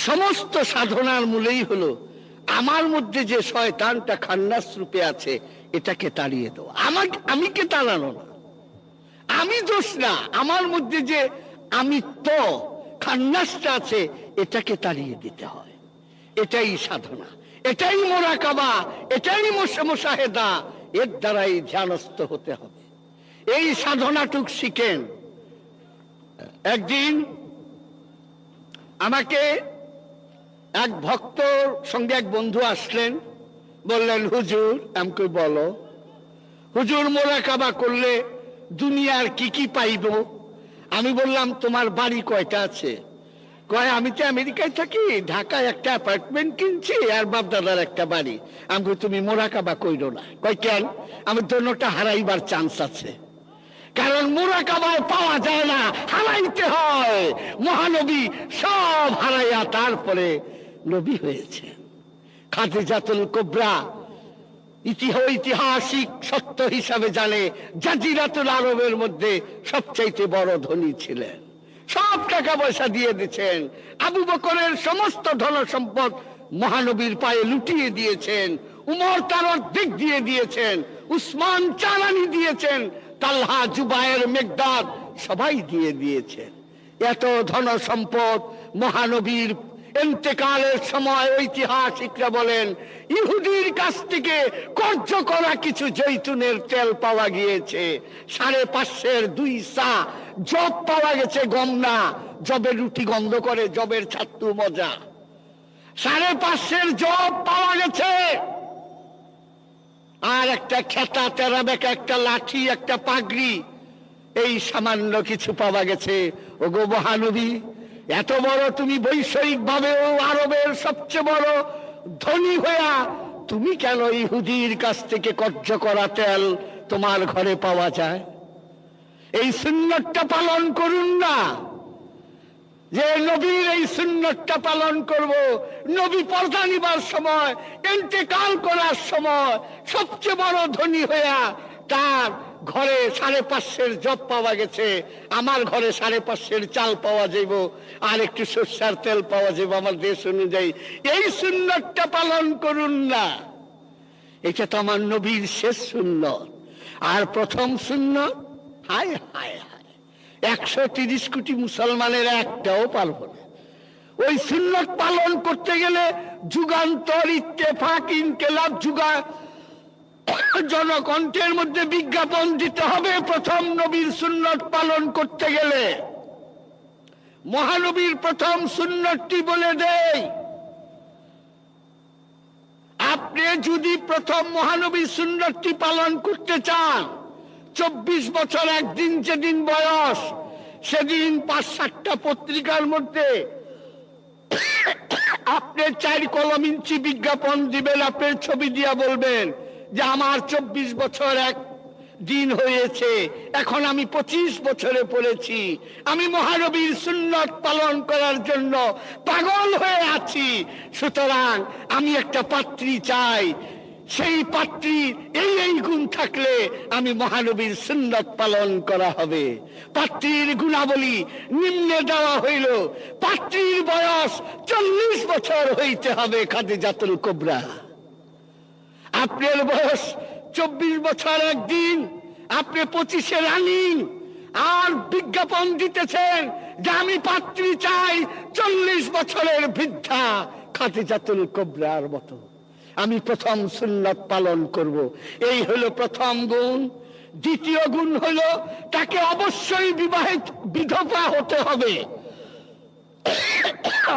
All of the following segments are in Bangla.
সমস্ত সাধনার মূলেই হলো আমার মধ্যে যে শয়তানটা খান্নাস রূপে আছে এটাকে তাড়িয়ে দেওয়া। আমি কে তাড়ানো না, আমি দোষ না, আমার মধ্যে যে আমি তো খান্নাসটা আছে এটাকে তাড়িয়ে দিতে হয়। এটাই সাধনা, এটাই মোরাকাবা, এটাই মুশাহেদা, এর দ্বারাই ধ্যানস্থ হতে হবে। এই সাধনাটুক শিখেন। একদিন আমাকে এক ভক্তর সঙ্গে এক বন্ধু আসলেন, বললেন হুজুর, আমাকে বলো হুজুর মোরাকাবা করলে দুনিয়ার কি কি পাইব? আমি বললাম তোমার বাড়ি কয়টা আছে? কয় আমি তো আমেরিকায় থাকি, ঢাকায় একটা অ্যাপার্টমেন্ট কিনছি আর বাপ দাদার একটা বাড়ি। আমি তুমি মোরাকাবা কইরো না। কয় কেন? আমি দোনোটা হারাইবার চান্স আছে, কারণ মোরাকাবায় পাওয়া যায় না, হারাইতে হয়। মহানবী সব হারাইয়া তারপরে নবী হয়েছে। খাদিজাতুল কুবরা ঐতিহাসিক সত্য হিসাবে জানে জাজিরাতুল আরবের মধ্যে সবচাইতে বড় ধনী ছিলেন, সব টাকা পয়সা দিয়ে দিচ্ছেন। আবু বকরের সমস্ত ধন সম্পদ মহানবীর পায়ে লুটিয়ে দিয়েছেন, উমর তার অর্ধেক দিয়ে দিয়েছেন, উসমান চালানি দিয়েছেন, তালহা জুবায়ের মেগদাদ সবাই দিয়ে দিয়েছেন। এত ধন সম্পদ মহানবীর ইন্তেকালের সময় ঐতিহাসিকরা বলেন ইহুদির কাছ থেকে কর্য করা কিছু জৈতুনের তেল পাওয়া গিয়েছে, 550 2 সা জব পাওয়া গেছে, গম না, জবের রুটি গন্ধ করে, জবের ছাত্তু মজা। 550 জব পাওয়া গেছে, আর একটা খেতা, তেরা বেকা একটা লাঠি, একটা পাগড়ি, এই সামান্য কিছু পাওয়া গেছে। ওগো মহানবী, এত বড় তুমি বৈষয়িক ভাবেও আরবের সবচেয়ে বড় ধনী হইয়া তুমি কেন ইহুদির কাছ থেকে কর্য করা তেল তোমার ঘরে পাওয়া যায়? এই সুন্নতটা পালন করুন না, যে নবীর এই সুন্নতটা পালন করব। নবী পর্দা নিবার সময়, ইন্তেকাল করার সময় সবচেয়ে বড় ধনী হইয়া তার ঘরে 550 জব পাওয়া গেছে, আমার ঘরে 550 চাল পাওয়া যাইব, আর একটু সরষের তেল পাওয়া যাইব আমার দেশ অনুযায়ী। এই সুন্নতটা পালন করুন না। এটা তো আমার নবীর শেষ সুন্নত। আর প্রথম সুন্নত, হায় হায় হায়, 130 কোটি মুসলমানের একটাও পারব না। ওই সুন্নত পালন করতে গেলে যুগান্তর, ইত্তেফাক, ইনকিলাব, জনকণ্ঠের মধ্যে বিজ্ঞাপন দিতে হবে। প্রথম নবীর সুন্নত পালন করতে গেলে মহানবীর প্রথম সুন্নতটি বলে দেই। আপনি যদি প্রথম মহানবীর সুন্নতটি পালন করতে চান, 24 বছর একদিন যেদিন বয়স, সেদিন 5-7টা পত্রিকার মধ্যে আপনি 4 কলম ইঞ্চি বিজ্ঞাপন দিবেন, আপনার ছবি দিয়া বলবেন যে আমার 24 বছর এক দিন হয়েছে, এখন আমি 25 বছরে পড়েছি, আমি মহানবীর সুন্নত পালন করার জন্য পাগল হয়ে আছি, সুতরাং আমি একটা পাত্রী চাই, সেই পাত্রীর এই গুণ থাকলে আমি মহানবীর সুন্নত পালন করা হবে। পাত্রীর গুণাবলী নিম্নে দেওয়া হইল, পাত্রীর বয়স 40 বছর হইতে হবে, খাদিজাতুল কুবরা। আপনার বয়স 24 বছর একদিন, আপনি 25-এ রানিং, আর বিজ্ঞাপন দিতেছেন যে আমি পাত্রী চাই 40 বছরের বৃদ্ধা খাদিজাতুল কুবরার মতো। আমি প্রথম সুন্নত পালন করব, এই হলো প্রথম গুণ। দ্বিতীয় গুণ হলো তাকে অবশ্যই বিধবা হতে হবে।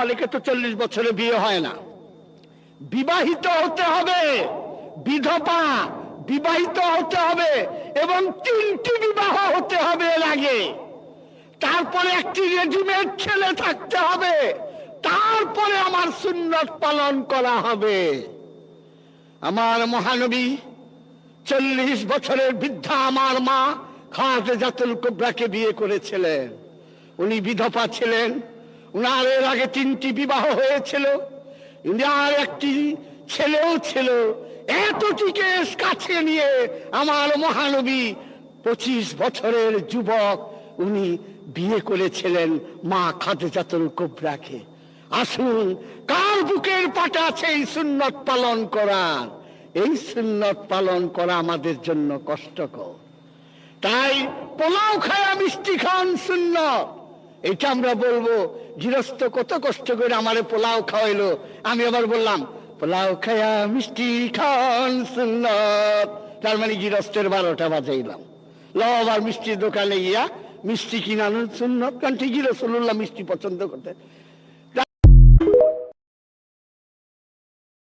অনেকে তো 40 বছরে বিয়ে হয় না, বিবাহিত হতে হবে। বিধবা, বিবাহিত হতে হবে, এবং 3টি বিবাহ হতে হবে এর আগে। তারপরে একটি রেডিমেড ছেলে থাকতে হবে, তারপরে আমার সুন্নত পালন করা হবে। আমার মহানবী 40 বছরের বৃদ্ধা আমার মা খাদিজাতুল কুবরাকে বিয়ে করেছিলেন। উনি বিধবা ছিলেন, উনার এর আগে 3টি বিবাহ হয়েছিল, উনার একটি ছেলেও ছিল। এতটিকে কাছে নিয়ে আমার মহানবী 25 বছরের যুবক উনি বিয়ে করেছিলেন মা খাদিজাতুল কুবরাকে। আসুন, কার বুকের পাটা আছে এই সুন্নত পালন করার? এই সুন্নত পালন করা আমাদের জন্য কষ্টকর। তাই পোলাও খায়া মিষ্টি খান সুন্নত, এটা আমরা বলবো। গৃহস্থ কত কষ্ট করে আমারে পোলাও খাওয়াইলো, আমি আবার বললাম পোলাও খায়া মিষ্টি খান সুন্নত, তার মানে গৃহস্থের 12টা বাজাইলাম। লব আর মিষ্টির দোকানে গিয়া মিষ্টি কিনানোর সুন্নত, কারণ ঠিকই রাসূলুল্লাহ মিষ্টি পছন্দ করতেন।